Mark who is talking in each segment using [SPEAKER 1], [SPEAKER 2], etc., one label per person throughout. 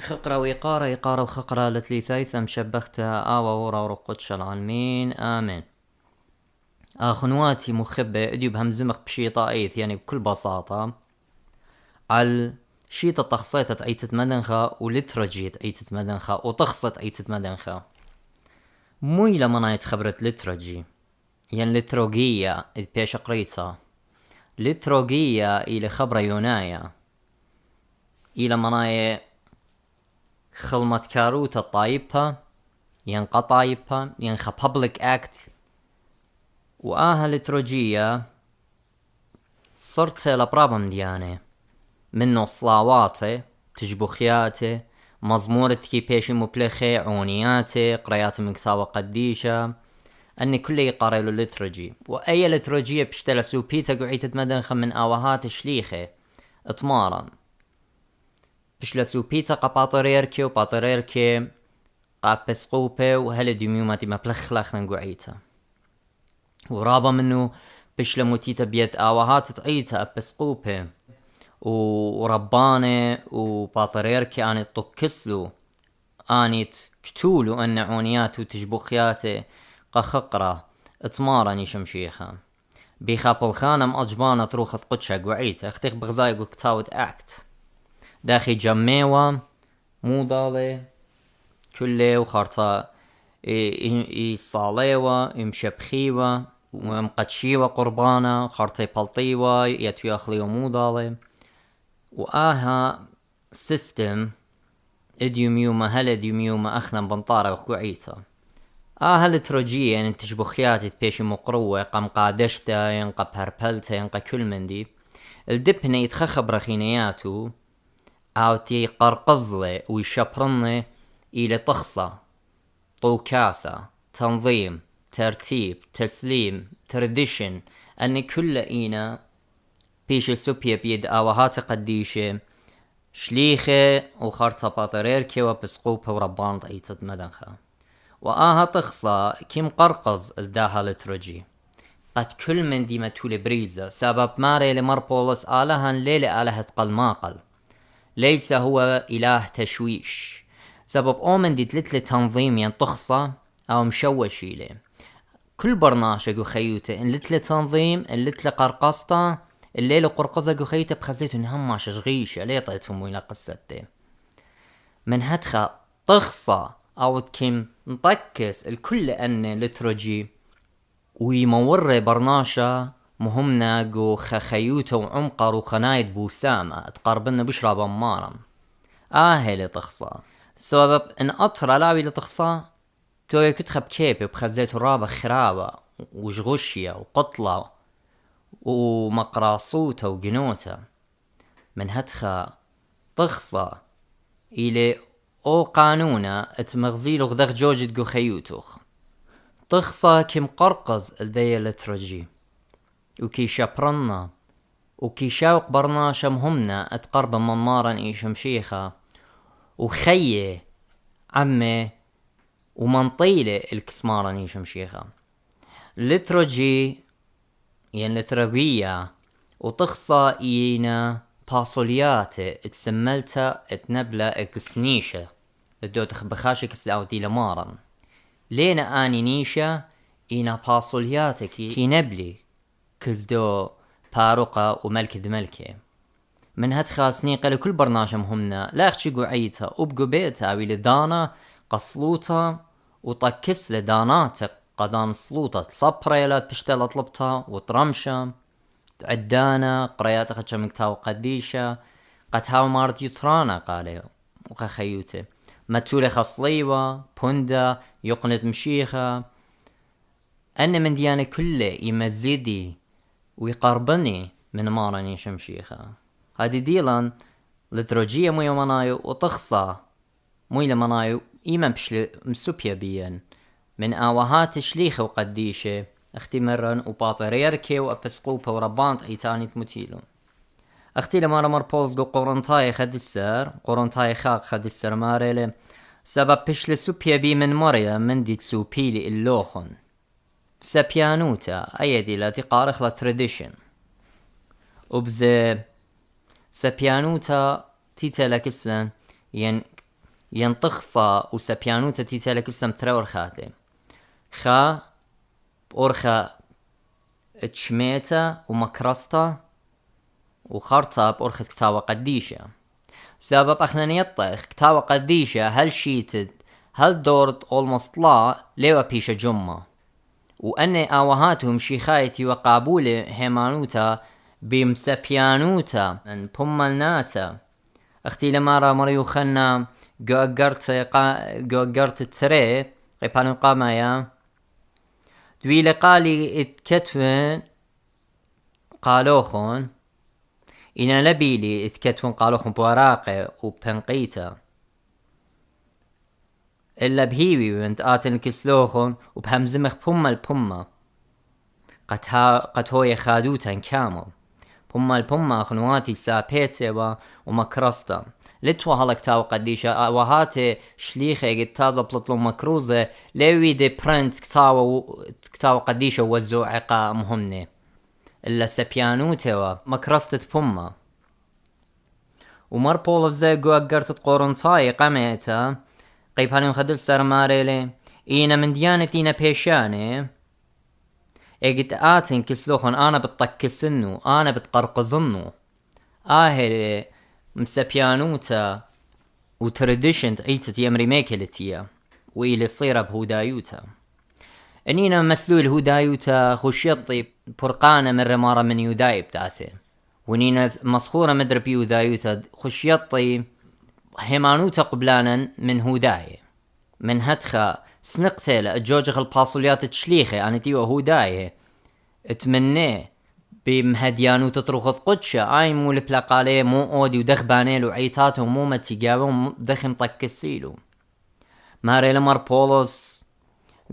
[SPEAKER 1] خقرة وإقارة إقارة وخقرة لتلي ثيثم شبختها آوى ورا ورقدش العالمين آمين. خنواتي مخبة اديو بهمزمق بشيطة ايث يعني بكل بساطة على شيطة تخصيتة ايتت مدنخة ولترجيت ايتت مدنخة وتخصت ايتت مدنخة موي لما نايت خبرت لترجي يعني لتروجية بيش قريتها لتروجية إلى خبرة يونايا إلى مناي خلمت كاروتا طايبها ينقى طايبها ينخى public act لتروجية صرت سيلا برابم دياني منو صلاواتي تجبخياتي مزمورتكي بيشي مبلخي عونياتي قرياتي من كتابة قديشة أني كله يقاري له لتروجي وأي لتروجية بشتلا سوبيتا قعيتت مدنخة من آوهات شليخي اتمارا بشلا سوبيتا قباطريركي وباطريركي قابسقوبي وهل ديميوماتي مبلخ لخنا قعيتا ورابا منو بشلا موتيتا بيت آوهات تعيتا أبسقوبي ورباني وباطريركي اني طكسلو اني كتولو ان عونياتو تجبخياتي قخقرة اتمارني شمشيخة بيخاب الخانم اجبانا تروخ قدشة قوعيتا اختيق بغزايقو كتاوت اكت داخي جميوة مو ضالي كله وخارطة اي صاليوة امشبخيوة ومقدشيوة قربانا خارطي بلطيوة يتو ياخليو مو ضالي سيستم اديوميوما هل اديوميوما اخنا بنطارة وكوعيتا هل تروجية يعني تشبخياتي تبيشي مقروة قام قادشتا ينقى بهربلتا ينقى كل من دي الدبنة يتخخب رخينياتو تي قرقزلي ويشبرني الى تخصى طوكاسة تنظيم ترتيب تسليم ترديشن ان كل اينا بيش سوبيا بيد آوهات قديشة شليخة وخارطة باطريركي وبسقوبة وربان طعيتت مدنخة تخصى كيم قرقز الداها لترجي قد كل من دي متولي بريزة سبب ماري لمربولس آلها ليلة آلهة قلماقل ليس هو إله تشويش سبب من دي تلتلي تنظيم ينتخصى أو مشوشي لي كل برناشق وخيوته إن لتلي تنظيم إن لتلي قرقصته الليلة قرقزة خيته بخزيته انهم شغيشة ليه طيتهم ويلا قصتي من هدخة تخصى او كيم نطكس الكل ان لترجي ويمور برناشا مهمنا جو خيوته وعمقر وخنايد بوسامة تقربنا بشرب امارم هي تخصى سبب ان اطرى لاوي لتخصى توي كتخب كيبي بخزيته رابة خرابة وشغشية وقطلة ومقراصوته وجنوته من هتخا تخصى إلي قانونا اتمغزيلو غدغ جوجد جو خيوتوخ تخصى كم قرقز الدية لترجي وكي شابرنا وكي شاوق برناشا مهمنا اتقرب ممارا شمشيخة وخيه عمي ومنطيلة الكسمارا شمشيخة لترجي يعني لتروية وتخصى إينا باصولياتي اتسملتا اتنبلا اكسنيشة الدو تخبخاشي كسلاو دي لمارا لينا اني نيشة إينا باصولياتي كي نبلي كزدو باروقة وملك ذملكي من هدخا سنيقة لكل برناشة مهمنا لا اخشي قعيتا وبقو بيتا ويلي دانا قصلوتا وطكس لداناتك قدام سلوطة صبريلات بشتلا طلبتها وطرمشة تعدانا قريات خدشة مكتاو قديشة قتهاو مارت يطرانا قالي وخيوته متولي خصليوة بوندا يقنت مشيخة أن من ديانة كله يمزيدي ويقربني من مارني شمشيخة هادي ديلان لتروجية مويا منايو وتخصى مويا منايو إيمان بشل مسوبيا بيان من آوهات شليخة وقديشة اختي مرن وباطريركي وابسقوبة وربانت ايتاني تموتيلو اختي لما رمر بولزقو قرنطاي خد السر قرنطاي خاق خد السر ماريلي سبب بشل سوبيا بي من مريا من دي تسوبيلي اللوخن سبيانوتا ايدي لا تقارخ لا تراديشن وبزي سبيانوتا تيتا لكسن ين ينتخصا وسبيانوتا تيتالك اسم ترور خاتي خا بأورخا تشميتا ومكرستا وخرطة بأورخة كتاوة قديشة سبب اخنا نيطخ كتاوة قديشة هل شيتد هل دورت almost لا ليوا بيشا جمّة وأني آوهاتهم شيخايتي وقابولة هيمانوتا بمسبيانوتا من بمالناتا اختي لمارا مريو خنا قوقرت التري قيبانو قامايا دوي لقالي اتكتفن قالوخون إنا لبيلي اتكتفن قالوخون بوراقي وبنقيتا إلا بهيوي بنت آتن كسلوخون وبهمزمخ بما قد هو يخادوتا كامل بما خنواتي سابيتي ومكرستا لتوا هلا كتاو قديشة وهاتي شليخي قد تازا بلطلو مكروزة لوي دي برنت كتاو قديشة وزوعقا مهمني إلا سبيانوتي مكرستة بما ومر بولف زي قوة قرتت قورنطاي قاميتا قيباني مخدل سرماريلي إينا من ديانتينا بيشاني اجت آتن كسلوخن أنا بتطكسنو أنا بتقرقزنو آهلي مسبيانوتا وترديشن تعيتت يمري ميكلتيا وإلي صيرة بهودايوتا انينا مسلول هودايوتا خشيطي برقانة من رمارة من يوداي بتاعتي ونينا مسخورة مدربي هودايوتا خشيطي هيمانوتا قبلانا من هوداي من هتخا سنقتل الجوجخ الباصوليات تشليخي أنا تيوه هوداي اتمنى بمهديانو تطرخذ قدشة آي مو لبلاقالي مو اودي ودخ بانيلو عيتاتو مو متيقاو دخ مطكسيلو ماريلي مار بولوس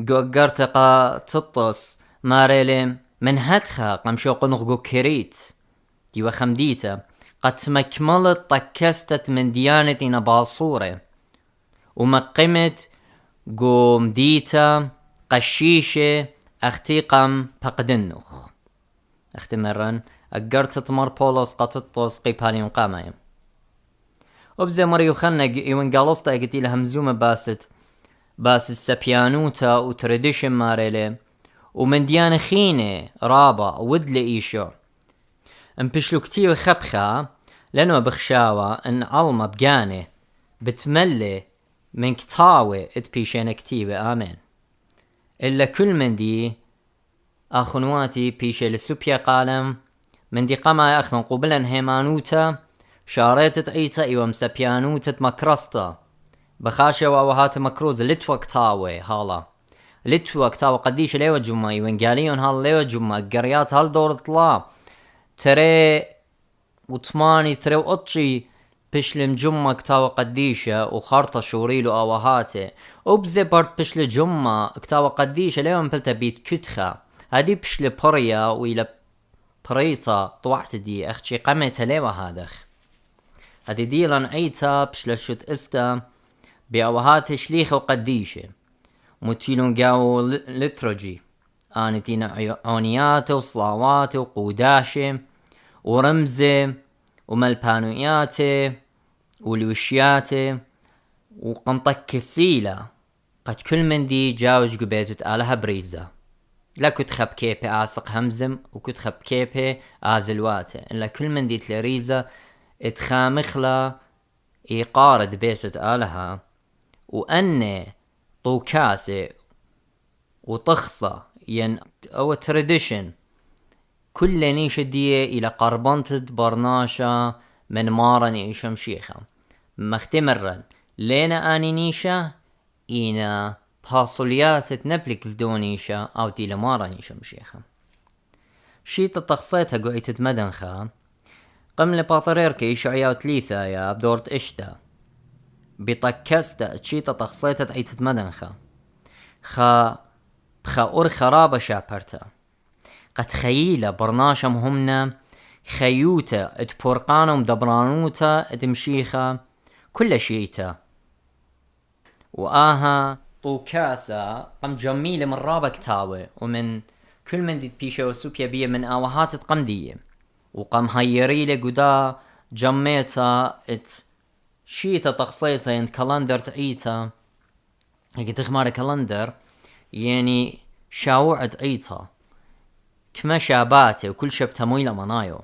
[SPEAKER 1] قرتقا تطس ماريلي من هتخا قمشو قنغو كريت ديوه خمديتا قد مكملت طكستت من ديانتي نباصورة ومقمت قوم ديتا قشيشة اختيقم بقدنخ اختمرن اقرتت مر بولوس قططوس قيباني وقامايم وبزي مريو خنق ايوان قالصتا اقتي لها مزومة باس السبيانوتا وترديشن ماريلي ومن ديان خينة رابا ودلي ايشو انبشلو كتيو خبخة لانو بخشاوة ان علمة بقاني بتملي من كتاوي اتبيشين كتيبة آمين إلا كل من دي أخنواتي بيشي للسوبيا قالم من دي قما أخن قبلا هيمانوتا شاريتت عيتا إيوه مسبيانوتا مكرستا بخاشة وأوهات مكروز لتوا كتاوي هالا لتوا كتاوي قديش ليوا جمع إيوان قاليون هالا ليوا جمع قريات هال دور طلا تري وطماني تري وقطشي بشلم جمّة كتاوة قديشة وخرطة شوريلو آوهاته وبزي برد بشل جمّة كتاوة قديشة ليوم بلتا بيت كتخة هادي بشل بريا ويلا بريطة طوعت دي اختشي قميتها ليوة هادخ هادي دي لنعيتها بشل شد استا بآوهاته شليخة وقديشة متيلون قاو لتروجي آنتينا عونياته وصلاواته وقوداشه ورمزه وملبانوياته ولوشياته وقنطك كسيلة قد كل من دي جاوج قبيتت آلها بريزة لا كتخب كيبي آسق همزم وكتخب كيبي آزلواته إلا كل من دي تلريزة اتخامخلا إيقارد بيتت آلها وأني طوكاسي وطخصة ين أو ترديشن كل نيشة دي إلى قربنتد برناشا من مارا نيشة مشيخة مختمرا لينا آني نيشة إينا بحاصليات تنبلكز دو نيشة أو دي لمارا نيشة مشيخة شيطة تخصيتها قويتت مدنخا قمل باطريركي شعياو تليثا يا بدورت إشتا بطكستا تشيطة تخصيتها تعيتت مدنخا بخا أور خرابة شابرتا قد خيلة برناشا مهمنا خيوتا اتبورقانا مدبرانوتا اتمشيخا كل شيتا وآها طوكاسا قم جميلة من رابا كتاوي ومن كل من دي بيشا وسوبيا بيا من آوهات تقمدية وقم هيريلة قدا جميتا ات شيتا تقصيتا ين كالندر تعيتا هيك تخمار كالندر يعني شاوع تعيتا كما شاباتي وكل شب تمويلة منايو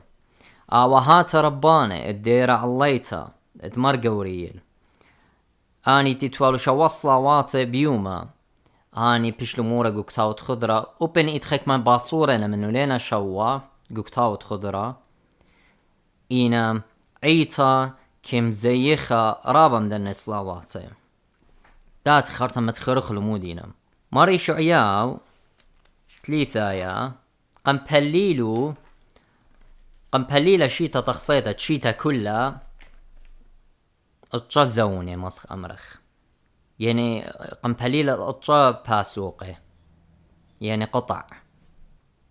[SPEAKER 1] آوهات رباني الديرة عليتا اتمرقوريل اني تتوالو شوصلا واطي بيوما اني بشلو مورا قوكتاوت خضرة وبن اتخيك من باصورنا منو لينا شوا قوكتاوت خضرة اينا عيتا كم زيخا رابا مدن اسلاواتي دات خارتا متخرخ لمودينا ماري شعياو تليثايا قمبليلا شيتا تخصيتا شيتا كلها اتجزوني مسخ امرخ يعني قمبليلا اتجا باسوقي يعني قطع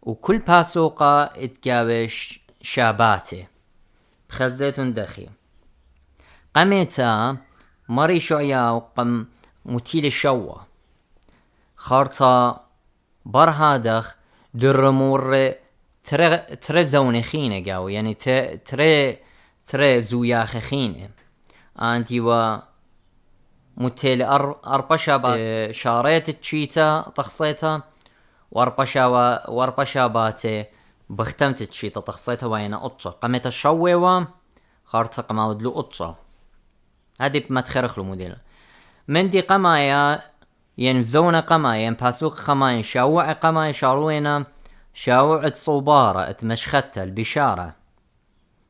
[SPEAKER 1] وكل باسوقة اتجابش شاباتي خزيتون دخي قميتا مري شعياو قم متيل الشوا خارتا برهادخ درمور ترى زوني خينة قاو يعني ترى زوياخ خينة انتي و متيل اربا شابات شاريت تشيتا تخصيتا واربا شاباتي بختمت تشيتا تخصيتا وين قطشة قمت الشويوة خارتا قماود له قطشة هادي بمتخرخلو موديل من دي قمايا ينزونا قمايا باسوق قمايا شاوع قمايا شاروينا شاوعة صوبارة اتمشختها البشارة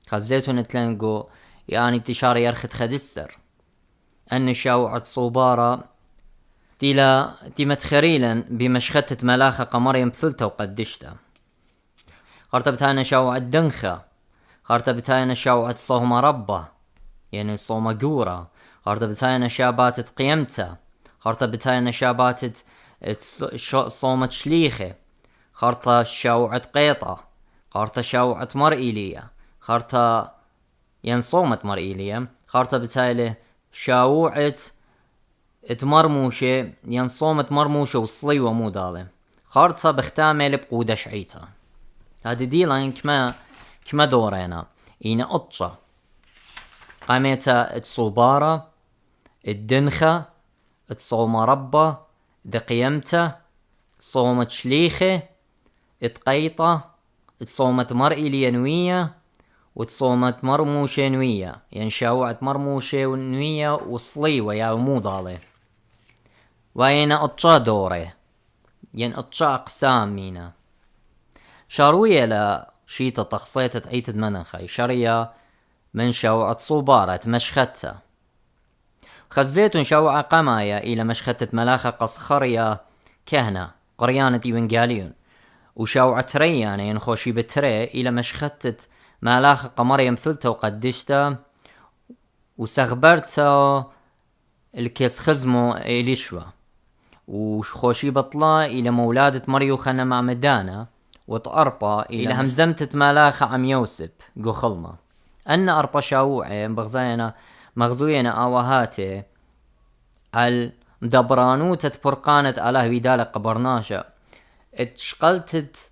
[SPEAKER 1] خزيتو نتلنقو يعني بتشار يرخد خدسر ان شاوعة صوبارة دي متخريلا بمشختة ملاخة قمريم بثلتا وقدشتا خارتا بتاينا شاوعة دنخة خارتا بتاينا شاوعة صوم ربة يعني صوم قورة خارتا بتاينا شاباتة قيمتا خارتا بتاينا شاباتة صومة شليخة خارتا شاوعة قيطة خارتا شاوعة مرئيلية خارتا ينصومة مرئيلية خارتا بتايله شاوعة اتمرموشة ينصومة مرموشة وصلي ومودالة خارتا بختامة لبقودة شعيتا هادي دي لاين كما دورينا اينا قطشة قاميتا اتصوبارة الدنخة اتصوم ربة دقيمتا صومة شليخة اتقيطة اتصومة مرئيلية نوية وتصومة مرموشة نوية يعني شاوعة مرموشة ونوية وصليوة يا موضالة وين قطشة دوري يعني قطشة اقسام مينا شاروية لا شيطة تخصيتة عيتة منخي شرية من شاوعة صوبارة مشختها خزيتون شاوعة قمايا إلى مشختة ملاخة قصخرية كهنة قريانة وينقاليون وشاوعة ريانة ينخوشي بتري إلى مشختة ملاخة قمرية مثلتا وقدشتا وسغبرتا الكيس خزمو إليشوا وخوشي بطلا إلى مولادة مريو خنا مع مدانا وتأربا إلى همزمتة ملاخة عم يوسف قو خلمة أن أربا شاوعة مغزوينا آوهاتي على مدبرانوتة برقانة آله ويدالة قبرناشا اتشقلتت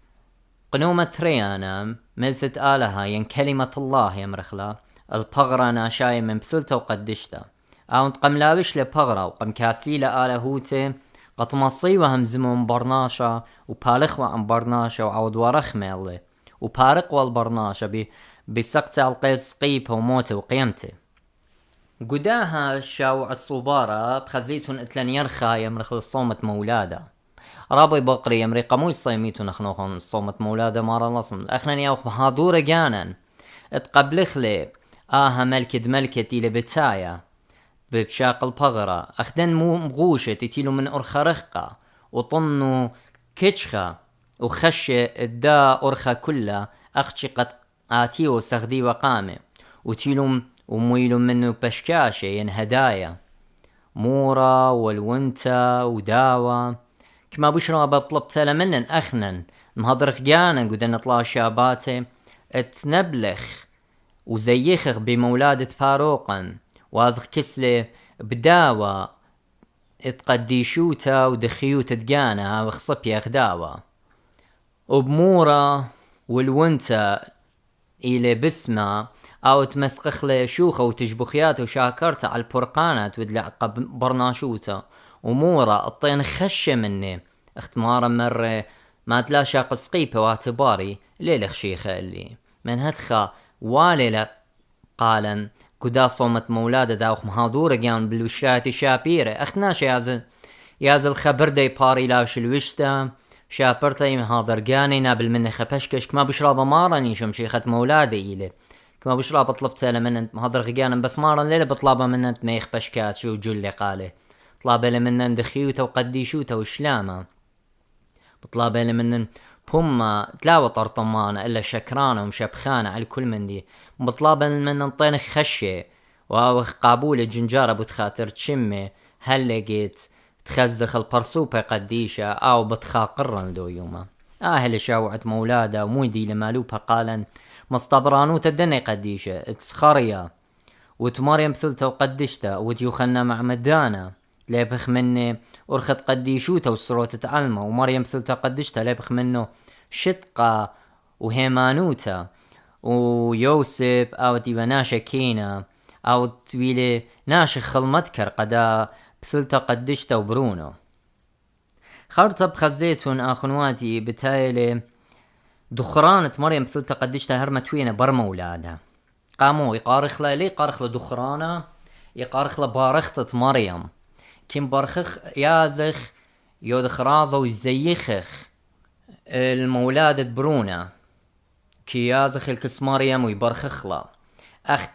[SPEAKER 1] قنومة ريانا ملثت آلها ين كلمة الله يمرخلا البغرة ناشاية من بثلتا وقدشتا او قم لابش لبغرة وقم كاسيلة آلهوتي قطمصي وهمزمو مبرناشا وبالخ وعن برناشا وعود ورخمي الله وبارق والبرناشا بسقط القيس قيبه وموته وقيمته قداها شاوع الصوبارة بخزيتون اتلن يرخا يمرخ الصومة مولادة رابي بقري يمري قموي صيميتون اخنوخن الصومة مولادة مارا لصم اخنني اوخ بحاضورة جانا اتقبلخ لي ملكة إلى بتايا ببشاق البغرة اخدن مغوشة تتيلو من ارخرخقة وطنو كتشخة وخشة الدا ارخة كلها اختشي قد آتيو سخدي وقامة وتيلو ومويلو منو بشكاشة ين هدايا مورا والونتا وداوا كما بشرا بطلب تلا منن اخنن مهضرخ جانا قدن اطلع شاباتي اتنبلخ وزيخخ بمولادة فاروقا وازخ كسلي بداوا اتقديشوتا ودخيوتا تجانا وخصبيا خداوا وبمورا والونتا إلى بسمة أو تمسقخ شوخة وتجبخيات وشاكرته على البرقانات ودلع برناشوته ومورة الطين خشة مني اختمارا مرة ما تلا شاق سقيبة واعتباري ليلة خشيخة اللي من هدخا والي قالا قدا صومت مولادة داوخ مهادورة جان بالوشات شابيرة اختناش يازل خبر دي باري لاش الوشتا شابرتي هذا رجاني نابل مني خبشكش كما بشرابة مارني شمشيخة مولادي إلي كما بشرابة طلبتها لمن هذا رجانا بس مارن ليلة بطلابة من ميخ بشكات شو جولي قاله طلابة لمن دخيوته وقديشوته وشلامة بطلابة لمن هم تلاوة طرطمانة إلا شكرانة ومشبخانة على كل من دي بطلابة من نطين خشة واوخ قابولة جنجارة بتخاطر تشمي هل لقيت تخزخ البرسوبة قديشة أو بتخاقرن دو يوما أهل شاوعت مولادة ومويدي لمالوبها قالا مصطبرانو تدني قديشة تسخريا وتمريم ثلثة وقدشتا وتيوخنا مع مدانا ليبخ مني أرخت قديشوتا وسروت تعلمه ومريم ثلثة قدشتا ليبخ منه شتقة وهيمانوتا ويوسف أو تيبا ناشا كينا أو تويلي ناشا خلمتكر قدا بثلثة قدشتا وبرونو خارطة بخزيتون آخنواتي بتايلي دخرانة مريم بثلثة قدشتا هرمتوينة برمولادها قاموا يقارخلا لي قارخلا دخرانة يقارخلا بارختة مريم كم برخخ يازخ يودخ رازو ويزيخخ المولادة برونا كي يازخ الكس مريم ويبرخخلا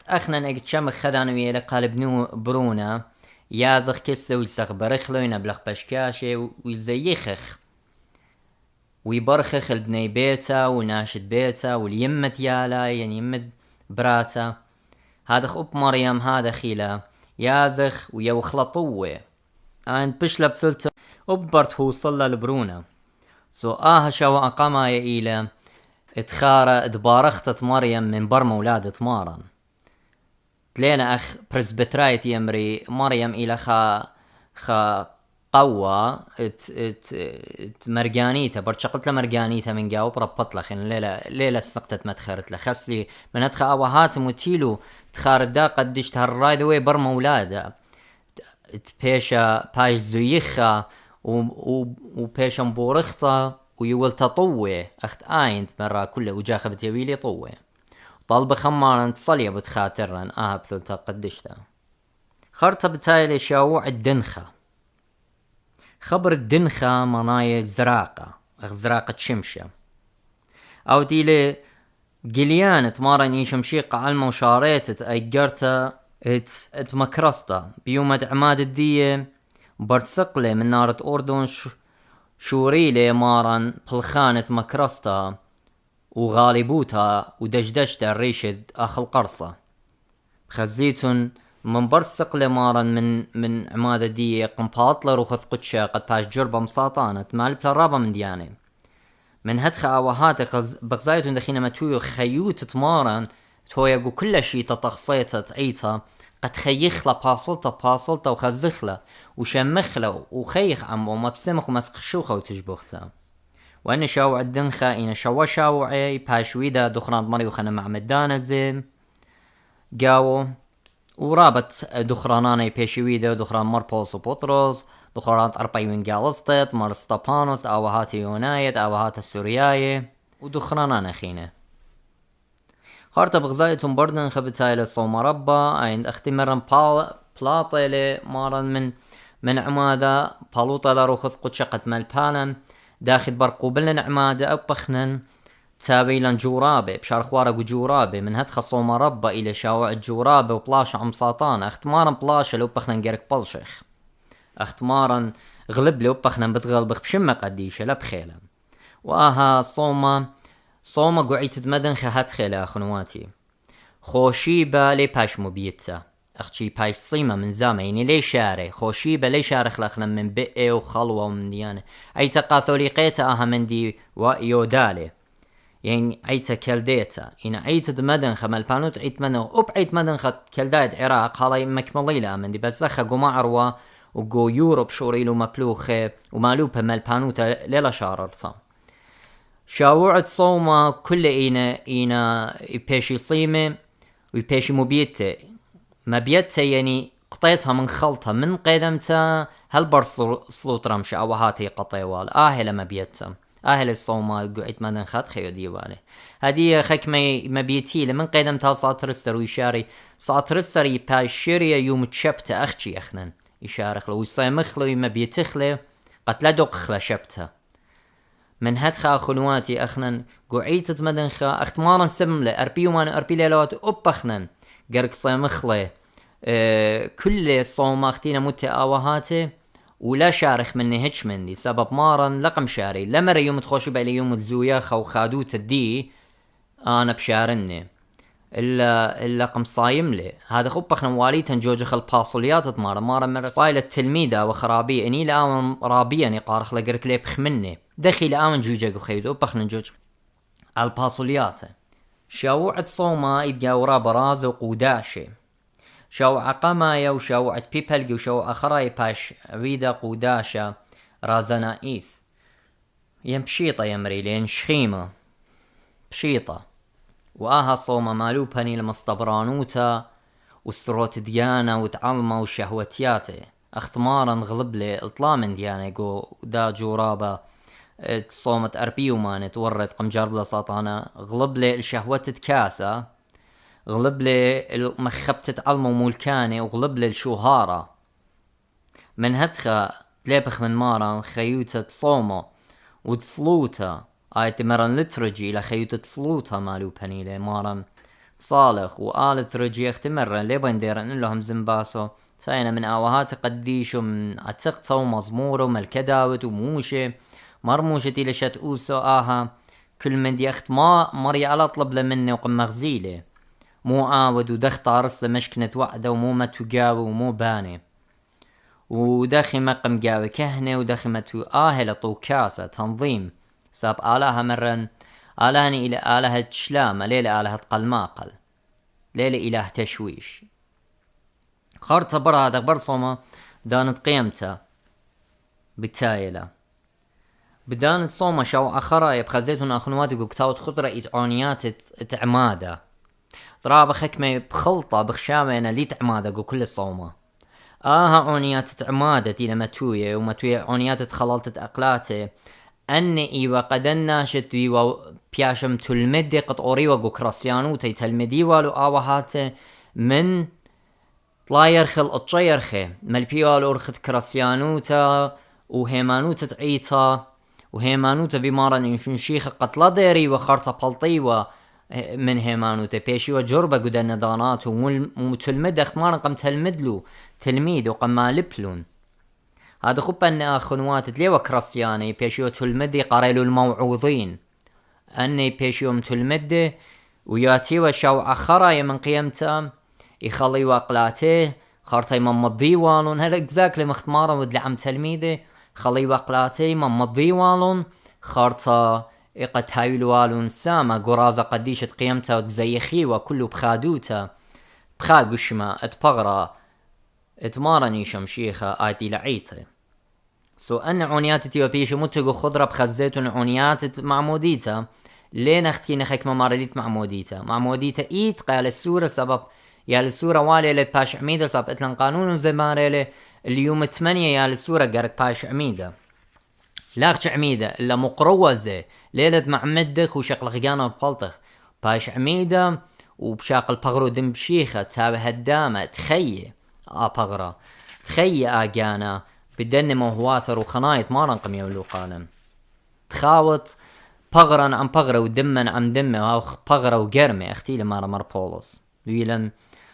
[SPEAKER 1] أخنا نقد شمخ خدانوية لقال بنو برونا يازخ كسه ويسخ برخلو ينبلخ بشكاشة ويزيخخ ويبرخخ البني بيتا وناشد بيتا واليمت يالا يعني يمت براتا هذا أب مريم هذا خيلا يازخ ويوخلطوه عند بشلب ثلثة أبرت هو صلى لبرونا شو أقاما يا إيلا اتخارة اتبارختت مريم من بر مولادة مارن تلينا أخ برزبترايت يمري مريم إلى خا قوة ات مرجانيته برشقت لمرجانيته من جاو بربط لخن ليلة سقطت مدخرت لخسلي من ادخا اوهات متيلو تخار دا قدش تهراي ذوي بر مولاده تبيشا بايش زيخا وبيشا مبورختا ويول تطوي اخت اينت مرة كله وجاخبت يويلي طوي طالب خمارا تصلي بتخاطرن بثلتا قدشتا خرطة بتايلي شاوع الدنخة خبر الدنخة مناية زراقة زراقة شمشة او ديلي قليان تمارن يشمشيق علمة وشاريت ايقرتا ات مكرستا بيومة عماد الدية برتسقلي من نارة اردن شوريلي مارن بلخانة مكرستا وغالبوتا ودجدجتا الريشد اخ القرصة خزيتن من برسق لمارن من عمادة دي قنباطلر وخذ قدشة قد باش جربة مساطانة مال بلرابة من ديانة من هدخ اوهات بغزايتون دخينا متويو خيوت تمارن تويقو كل شي تتخصيتا تعيتا قد خيخلا باصلتا وخزخلا وشمخلا وخيخ عمو ومبسمخ ومسخ شوخة وتجبوختا وأن شاوع الدنخة إن شاوعي باشويدا دخران مريو خنا مع مدانا زي قاو ورابط دخراناني بيشويدا دخران مربوس وبطرس دخرانات أربعين جالستت مرستابانوس أوهات يونايت أوهات السورياي ودخرانان أخينا خارطة بغزايتهم بردن خبتايلة صوم ربا عند اختي مرن بلاطيلة مارن من عمادة بالوطة لروخذ قد شقت مالبانا داخل برقوبلن عمادة أو بخنن تابيلن جورابة بشارخوارق جورابة من هدخ صوم ربا إلى شاوع جورابة وبلاشة عمساطان اختمارا بلاشة لو بخنن جارك بلشخ اختمارا غلب لو بخنن بتغلبخ بشمة قديشة لبخيلة صومة قعيت مدن خهات خيلة أخنواتي خوشيبة لي باش مبيتسا أختي باش صيمة من زامة يعني لي شاري خوشيبة لي شاري خلقنا من بقى وخلوة ومن ديانة عيتا قاثوليقيتا من دي ويودالي يعني عيتا كالديتا يعني عيتا دمدن خمال بانوت عيت مدن عيت مدن خد كالدايد عراق هالاي مكمليلة من دي بس لخا قو معروة وقو يوروب شوريلو مبلوخة ومالوبة مالبانوتا ليلا شاررتا شاوعت صومة كل إينا بيشي صيمة ويبيشي مبيته ما بيته يعني قطيتها من خلطها من قدمتها هل صلوت رمش او هاتي قطيوال اهل ما بيته اهل الصوما قعد مدن خد خيو ديواله هدي خك ما بيتي من قدمتها صاترستر ويشاري صاترستر يباش شيريا يوم تشبته اختي اخنن يشارخ له ويصيمخ ما بيتخله قتل دقخله شبته من هدخا خلواتي اخنن قعيت مدنخا اختمارا سمله اربيو مان اربي ليلوات اوبخنن قرق صيمخله كل صوما اختينا متآوهاته ولا شارخ مني هج مندي سبب مارا لقم شاري لمر يوم تخوش بالي يوم الزوياخة وخادوت الدي انا بشارني الا قم صايم لي هذا خبخنا مواليتا جوجخ الباصوليات مارا مر صايل التلميذة وخرابي اني لآمن رابيا قارخ لقرك لي بخ مني دخي لآمن جوجك وخيدو بخنا جوج الباصوليات شاوعت صوما يتجاورا براز وقوداشي شاوع قمايا وشاوعت بيبلقي وشاوع خراي باش عبيدة قوداشا رازنا إيث يمشيطة يمري لين شخيمة بشيطة وآها صومة مالو بني المصطبرانوتا والسروت ديانا وتعلمة وشهوتياتي اختمارا غلبلي اطلا من ديانا يقو دا جورابة صومة أربيو مانت ورد قمجار بلا ساطانا غلبلي الشهوة تكاسة غلبلي المخبتة علمو مولكاني وغلبلي الشوهارة من هدخة تليبخ من مارا خيوتة صومة وتصلوتا آيت مرن لترجي لخيوتة تصلوتا مالو بنيلي مارا صالخ وآل ترجي اختمرن ليبين ديرن لهم زنباسو ساينا من آوهات قديشو من عتقتا ومزمورو مالكداوت وموشي مرموشتي لشت اوسو آها كل من دي اخت ما مري على طلب لمني وقم مغزيلي مو آود ودخت عرصة مشكنة وعدة ومو ما تقاوي ومو باني وداخي ما قم قاوي كهنة وداخي ما تؤاهل طو كاسة تنظيم ساب آلها مرن آلهني إلى آلهة تشلام ليلة آلهة قلماقل ليلة إله تشويش خارطة برا هذا برصومة دانت قيمتها بالتايلة بدانت صومة شو أخرى يبخزيتون أخنواتك وكتاوت خضرة إتعانيات تعمادة ضرابة خكمة بخلطة بخشامة لي تعمادة كل الصومة عونيات تعمادة إلى متوية ومتوية عونيات تخلطت أقلاتي أني إيوا قدنا شتي وبياشم تلمدي قد أوريوا كراسيانو تلمدي والو آوهات من طلا يرخل أطشيرخي مالبيوالو أرخت كراسيانوتا وهيمانوتا تعيتا وهيمانوتا بمارا نشيخ قتلا ديري وخارطة بلطيوة من هيمانوتا بيشي وجربة قدنا دانات ومتلمد اختمارا قم تلمدلو تلميد وقم مالبلون هذا خبا ان اخنوات تليوا كراسياني بيشيو تلمدي قريلو الموعوظين اني بيشيو متلمدي وياتيوا شو اخرى من قيمتا يخلي واقلاته خارطي من مضيوالون هل اكزاكلي مختمارا ودلي عم تلميدي خلي واقلاته من مضيوالون خارطة اقت هايلوالون ساما قرازة قديشة قيمتا وتزيخي وكله بخادوتا بخا قشما اتبغرا اتمارني شمشيخة آتي لعيته أن عونيات تيوبيش متقو خضرة بخزيتون عونيات معموديتا لين اختي نخك ممارديت معموديتا ايت قال السورة سبب يا السورة والي لباش عميدة سبب اتلن قانون زماري اليوم 8 يا السورة قرق باش عميدة لاغش عميدة الا مقروزة ليلة معمدخ وشقل غيانا ببلطخ باش عميدة وبشاقل بغرو دم بشيخة تابه هدامة تخيي بغرة تخيي آقانا بدن موهواتر وخنايت ما رنقم يولو قالم تخاوت بغرا عن بغرة ودما عن دمه أو بغرة وقرمة اختي لمارا مربولوس ويلن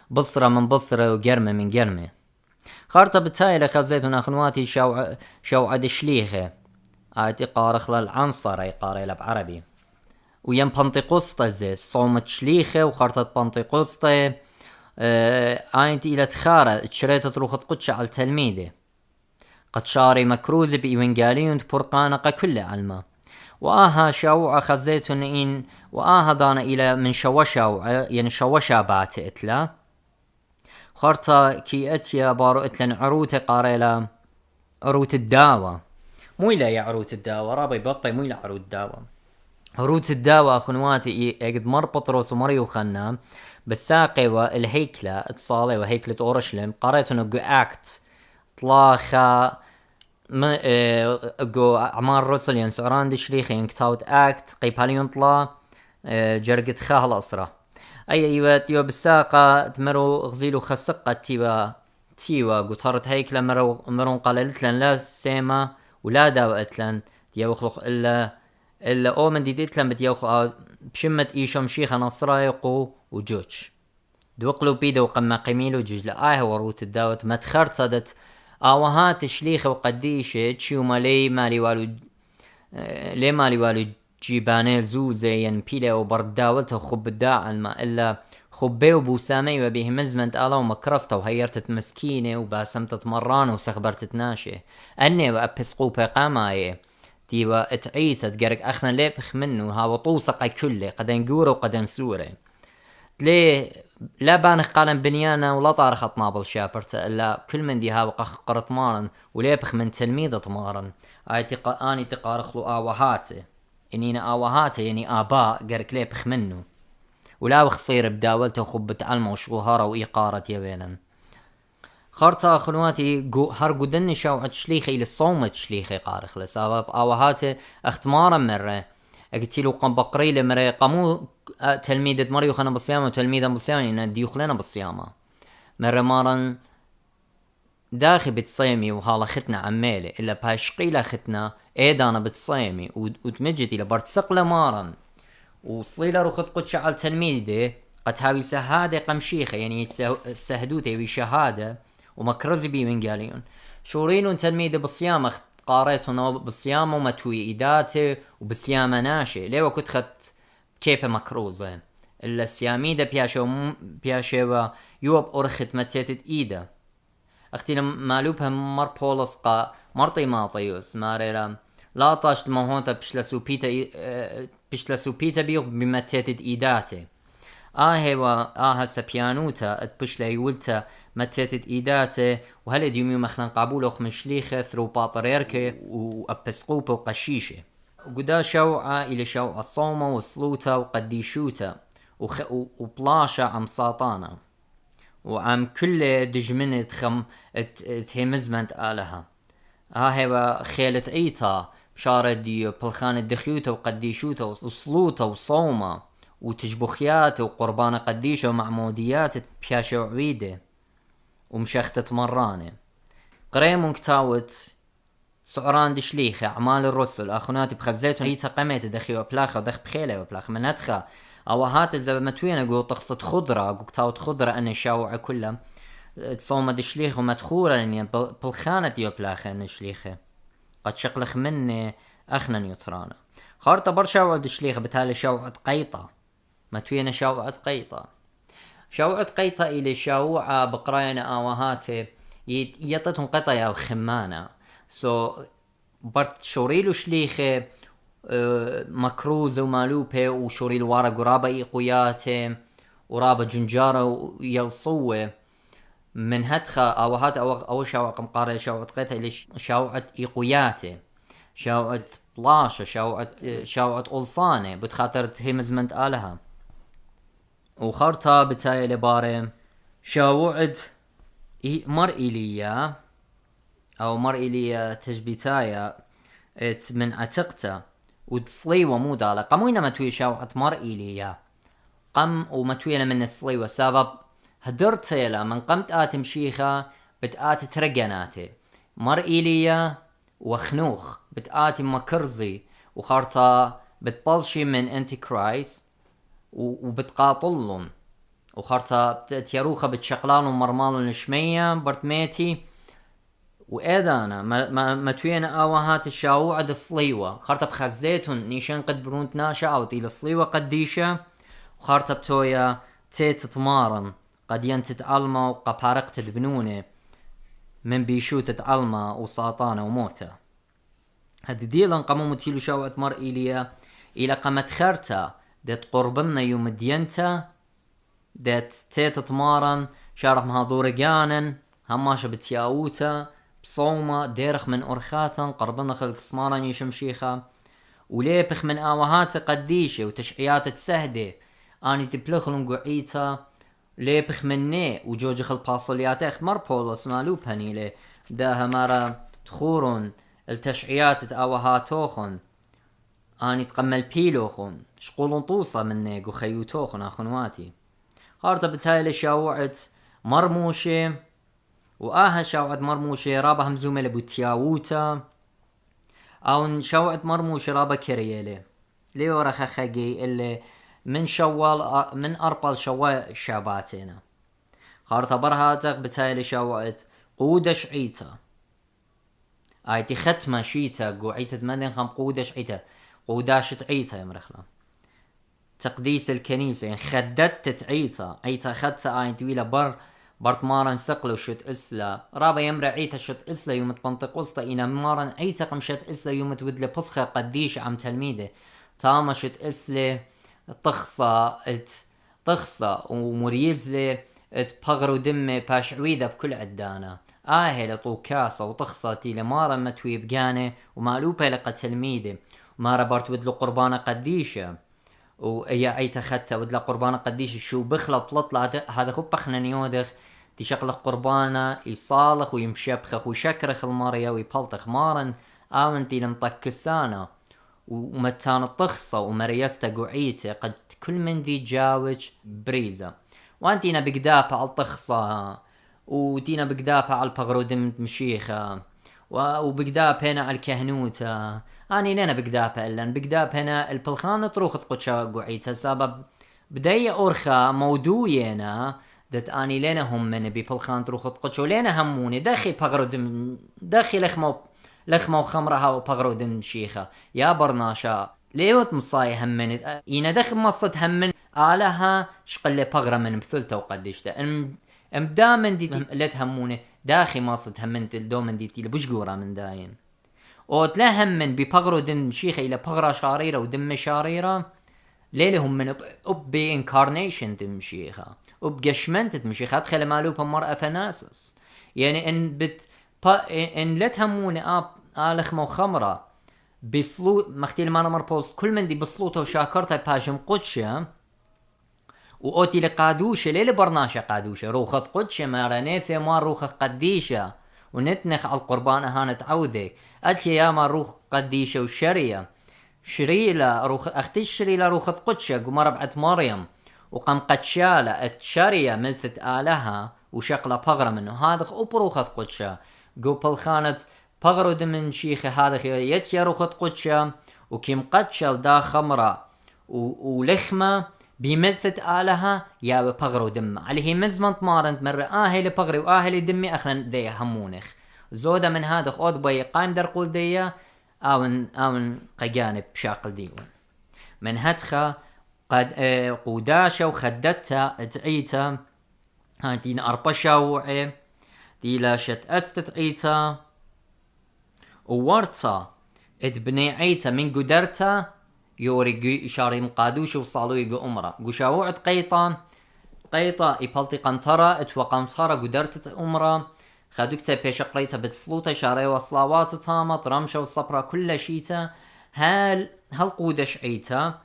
[SPEAKER 1] بصرة من بصرة وقرمة من قرمة خارطة بتايلة خزيتون أخنواتي شو عد شليخة آتي قارخ للعنصر يقاري بعربي ويم بنطقسطة زي صومة شليخة وخارطة بنطقسطة آينتي إلى تخارة تشريت تروخ تقدش على التلميذة قد شاري مكروز بإيوانجاليون برقانقة كل علمة وآها شوعة خزيتون إن وآها دانا إلى من شوشة يعني شوشة بات إتلا خارطة كي أتيا بارو إتلن عروت قاريلا عروت الداوة مو إلا يا عروت الداوة رابي بقي مو إلا عروت الداوة روت الداوة خنواتي اقد مر بطرس ومر يوخنا بالساقي والهيكلة اتصالي وهيكلة اورشليم قريت انه اكت طلاخا ما جو اعمال الرسل ينسعران دي شليخي ينكتاوت اكت قيباليون طلا جرقت خاه الاسرة ايوه تيو بالساقة تمرو غزيلو خسقة تيوا قطرت هيكلة مرون قالت لن لا سيما ولا داوت لن تيو يخلق الا او من ديديت لن بدي يخلق بشمت ايشم شيخة نصرايقو وجوج دوقلو بيدو وقما قميلو ججلا وروت الداوت ما تخرطدت اوهات شليخة وقديشة تشيو مالي مالي والو لي مالي والو جيباني زوزي ينبيله وبرداولته خب الداع الما الا خبيه وبوسامي وبيه مزمنت الا ومكرسته وهيرتت مسكينة وباسمتت مران وسخبرتت ناشي اني وابسقوبة قامايه تيوا اتعيثت قرق اخنا ليبخ منو هاو طوسقا كله قدن قورة وقدن سورة ليه لا بانخ قالن بنيانا ولا طارخ طنابل شابرت الا كل من دي هاو قرط مارن وليبخ من تلميذة مارن اني تقارخلو اوهاته انينا اوهاته يعني اباء قرق ليبخ منو ولا وخصير بداولته وخبت علمه وشغوهارة وإيقارة يبينا خارطة خلواتي هر قدني شوعت شليخي للصومة شليخي قارخ لسبب اوهاته اختمارا مرة اكتيلو قم بقري لمرة قامو تلميذة مريو خنا بالصيامة وتلميذة بالصيامة إن ديوخلنا بالصيامة مرة مارن داخي بتصيمي وهالا ختنا عمالي إلا بهاشقيلة ختنا إيدانا بتصيمي وتمجتي لبرتسقلة مارن وصيلة رخذ قد شعل تلميذة قد هاوي سهادة قمشيخة يعني سهدوتي وي شهادة ومكرزي بي من قاليون شورينو تلميذة بالصيامة قاريتنا بالصيامة ومتوي إيداته وبصيامة ناشي ليه وكنت خدت كيبه مكروزة إلا سياميدة بياشوا يوب أرخت متيتت إيدا اختي مالوبها مر بولس قا مرطي ماطيوس ماريرا لا طاشت موهونتا بشلسو بيتا بيو بمتيتت إيداته هوا سبيانوتا اتبشلا يولتا متيتت إيداته وهل ديوميو مخلان قابولوخ من شليخة ثرو باطريركي وأبسقوبة وقشيشة وقدا شوعة إلى شوعة الصومة وصلوتا وقديشوتا وبلاشا عم ساطانا وعم كل دجمنت تهمزمنت آلها هوا خيلة عيتا بشارة دي بلخانة دخيوتا وقديشوتا وصلوتا وصومة وتجبخيات وقربانة قديشة ومعموديات بياشة وعبيدة ومشختة مرانة قريم كتاوت سعران دشليخة أعمال الرسل أخوناتي بخزيتون هيتا قميت دخي وبلاخة ودخ بخيلة وبلاخ مناتخة أو هات الزبمتوين أقول تقصد خضرة أقول كتاوت خضرة أن شاوعة كلها تصوم دشليخة ومدخورة يعني بالخانة ديو بلاخة أن شليخة قد شقلخ مني أخنا يطرانا خارطة برشاوعة دشليخة بتالي شاوعة قيطة متوين شاوعة قيطة شاوعة قيطة إلي شاوعة بقراينا آوهاتي يطتهم قطة يا خمانة برت شوريلو شليخة مكروزة ومالوبة وشوريلو وارق ورابا إيقوياتي ورابا جنجارة ويلصوة من هدخة آوهات أو شاوعة قمقارة شاوعة قيطة إلي شاوعة إيقوياتي شاوعة بلاشة شاوعة ألصانة بتخاطر تهمزمنت آلها وخارطة بتاية لباري شاوعد مر إليا أو مر إليا تجبيتايا من عتقته وتصلي ومودالة قموينا متوي شاوعة مر إليا قم ومتوينا من الصلي وسبب هدرتيلا من قمت آتم شيخة بتآت ترقناتي مر إليا وخنوخ بتآتي مكرزي وخارطة بتبلشي من انتي كرايس وبتقاطلهم وخارطة تيروخة بتشقلان ومرمال الشمية برتميتي وإذانا ما توينا آوهات الشاوعة الصليوة خارطة بخزيتون نيشان قد برونت ناشا أو تيل الصليوة قديشة وخارطة بتويا تيت تمارن قد ينتتعلمة وقبارق تدبنونة من بيشو تتعلمة وساطانة وموتة هاد ديلان قامو متيلو شاوعة مر إليا إلى قامت خارطة دات قربنا يوم دينتا دات تيت تمارن شارح مهاضور جانن هماشا بتياوتا بصومة ديرخ من أرخاتا قربنا خلق سمارا يشم شيخا وليبخ من آوهات قديشة وتشعيات تسهدة اني تبلخلن قعيتا ليبخ مني وجوجخ الباصليات اخت مر بولس مالو بانيلي داها مارا تخورن التشعيات آوهاتوخن اني تقمل بيلوخن شقولن طوصة مني وخيوتوخن اخنواتي خارطة بتايلي شاوعت مرموشة وآها شاوعت مرموشة رابا همزومة لبوتياووتا او شاوعت مرموشة رابا كريالي ليو رخخجي اللي من شوال من أربال شوال شاباتنا خارطة برهاتك بتايلي شاوعت قودش عيتا ايتي ختمة شيتا قوعيتا مدن خم قودش عيتا قوداشت عيتا يا مرخلا تقديس الكنيسة يعني خددت عيتا خدسة آين طويلة برت مارن سقلو شت اسلا رابا يمرا عيتا شت اسلا يومت بنطقوستا اينا مارن عيتا قم شت اسلا يومت ودل بصخة قديش عم تلميده تاما شت اسلا تخصى ومريزلي تبغرو دمي باش عويدة بكل عدانا لطو كاسة وتخصى تيلي مارا متوي بقاني ومالوبة لقى ميدي مارا بارت ودلو قربانة قديشة ويا عيتا خدتا ودلا قربانة قديشة شو بخلا بلطلع هذا خب بخنا نيودخ دي شغلة قربانة يصالخ ويمشبخخ ويشكرخ الماريا ويبلطخ مارن تيلي مطكسانا ومتان الطخصة ومريستا قعيته قد كل من دي جاوج بريزة وانتينا بقدابة على الطخصة وتينا بقدابة على البغرودم مشيخة وبقداب هنا على الكهنوتة اني لنا بقدابة إلا بقداب هنا البلخانة تروخ تقوتشا قعيتها سبب بداية أورخا موضوعينا دت اني لنا هم من ببلخان تروخ تقوتشو لنا هموني داخي بغرودم داخي لخمة وخمرها وبغرودم مشيخة يا برناشا ليوت مصاي همن اينا دخل مصد همن آلها شقل بغرة من بثلته وقدشته دامن دي لا تهمونه داخي ماصد همن دومن دي تيلا بشقورة من داين وتلا همن ببغرو دم شيخة الى بغرة شاريرة ودم شاريرة ليلهم من بإنكارنيشن دم شيخة وبقشمنت دم شيخة ادخل مالوبا مرأة ثناسس يعني ان لا تهمونه آلخمة وخمرة بصلوت مختيل مانا مربوز كل من دي بصلوته وشاكرته باجم قدشة وأوتي لقادوشة ليلة برناشة قادوشة روخث قدشة مارانيثة ما روخث قديشة ونتنخ على القربان هانت عوذك أتي يا ما روخ قديشة وشرية شريلة روخ أختي شريلة روخث قدشة قمر بعت مريم وقم قدشالة اتشرية مثت آلها وشقلة بغرة منه هذا أبروخث قدشة قوبل خانت بغرو دمن شيخة هذا يتيا روخث قدشة وكيم قدشة دا خمرة ولخمة بمثت آلها يا بغرو دم عليه مزمنت مارنت مرة آهل بغري وآهل دمي أخلن دي همونخ زودة من هذا خود بي قايم در قول دي آون قجانب بشاقل ديون من هدخة قد قوداشة وخدتها تعيتا هاتين أربشة وعي ديلا شت أستتعيتا وورتا اتبني عيتا من قدرتا يوري شاري مقادوش وصالو يقو أمرا قشاوعد قيطة يبالتي قنطرة اتوقنطرة قدرت أمرا خادوكتا بيش قريتا بتسلوتا شاري وصلاوات تامت رمشة والصبرة كل شيتا هل قودش عيتا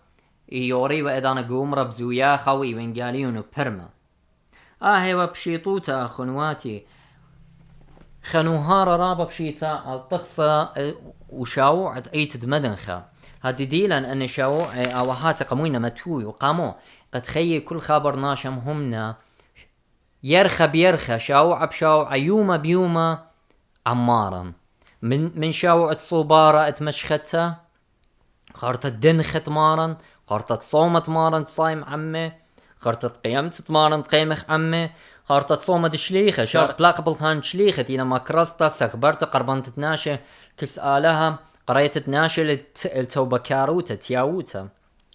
[SPEAKER 1] يوري وإدانا قومرا بزويا خوي وينقاليون وبرما هوا بشيطوتا خنواتي خنوهارا رابا بشيتا الطخصة وشاوعد عيتد مدنخا هادي ديلا ان شاوع اوهات قموينا متوي وقامو قد خي كل خبر ناشم همنا يرخى بيرخى شاوع بشاوع يوما بيوما عمارا من شاوع صوبارة اتمشختها خارطة دنخت مارا خارطة صومت مارا تصايم عمي خارطة قيمت مارا تقيمخ عمي خارطة صومت شليخة شارق لا قبل كان شليخة إلى ما كرستا سخبرت قربانت تناشي كسآلها قريت تناشي التوبة كاروتا تياوتا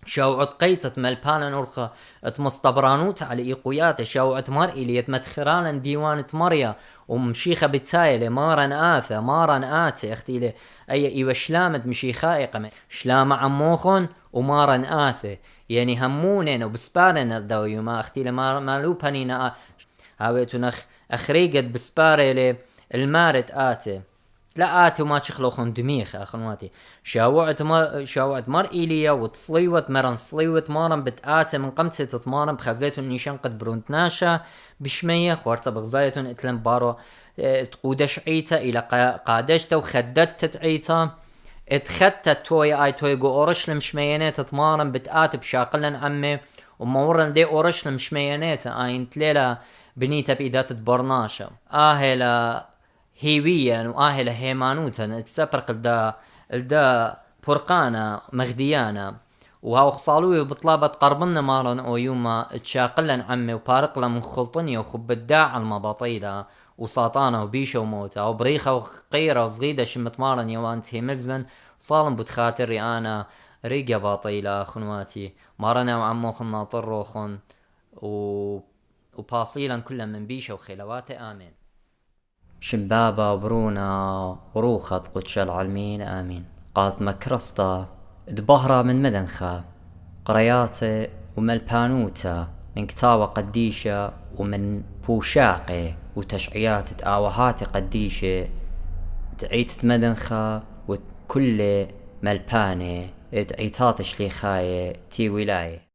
[SPEAKER 1] شاوعت قيتت ملبانا نورخة اتمصطبرانوتا على إيقوياتا شاوعت مرئي ليت متخرانا ديوانة مريا ومشيخة بتسايلة مارن آتي اختيلي أي إيوة شلامت مشيخائقة شلامة عموخون ومارن آثي يعني همونين وبسبارنا الدويو ما اختيلي مالوبانينا هاويتو نخ أخريقت بسباري المارت آتي تلاقات وما تشخلو خون دميخ أخنواتي شاوعت مر إيليا وتصليوت مرن صليوت مارن بتآت من قمتة تتمارن بخزيتون نيشان قد برونتناشا بشمية خوارتا بغزايتون اتلن بارو تقودش عيتا إلى قادشتا وخددت تعيتا اتخدت توي توي قو أورشلم شميانات تتمارن بتآت بشاقلن عمي ومورن دي أورشلم شميانات آين تليلا بنيتا بإيدات برناشا آهلا هيويا وآهلا هيمانوتا تسبرق الدا برقانا مغديانا وهاو خصالوي بطلابة قربنا مارن او يوما تشاقلن عمي وبارقلا من خلطني وخب الداع المباطيلة وساطانة وبيشة وموتا وبريخة وقيرة وصغيدة شمت مارن يوانت هي مزمن صالم بتخاطري انا ريقة باطيلة خنواتي مارنا وعمو خنا طروخن وباصيلا كلا من بيشة وخيلواتي آمين شبابا وبرونا وروخة قدش العالمين آمين قالت مكرستا دبهرة من مدنخة قرياتي وملبانوتا من كتابة قديشة ومن بوشاقي وتشعيات تآوهات قديشة تعيت مدنخة وكل ملباني تعيتات شليخاية تي ولاية